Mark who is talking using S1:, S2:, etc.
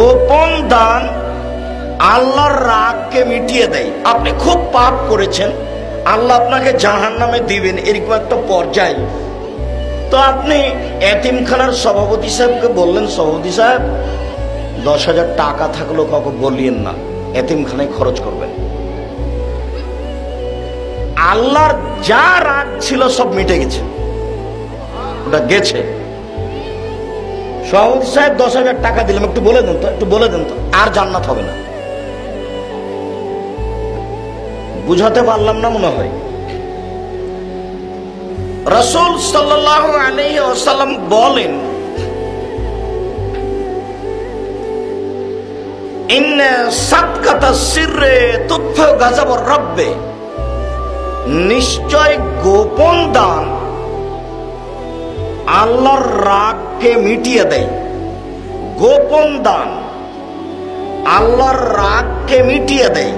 S1: গোপন দান আল্লাহর রাগকে মিটিয়ে দেয়। আপনি খুব পাপ করেছেন, আল্লাহ আপনাকে জাহান্নামে দিবেন, এরকম একটা পর্যায়ে তো আপনি এতিমখানার সভাপতি সাহেবকে বললেন, সভাপতি সাহেব 10,000 টাকা থাকলেও কাউকে বলিয়েন না, এতিমখানায় খরচ করবেন। আল্লাহর যা রাগ ছিল সব মিটে গেছে, ওটা গেছে। সভাপতি সাহেব 10,000 টাকা দিলাম, একটু বলে দেন তো, একটু বলে দেন তো, আর জান্নাত হবে না। বুঝাতে পারলাম না মনে হয়। রাসূল সাল্লাল্লাহু আলাইহি ওয়াসাল্লাম বলেন, ইন্না সাদকাতাস সিররে তুতফা গাযাবুর রাব্বে, নিশ্চয় গোপন দান আল্লাহর রাগকে মিটিয়ে দেয়। গোপন দান আল্লাহর রাগকে মিটিয়ে দেয়।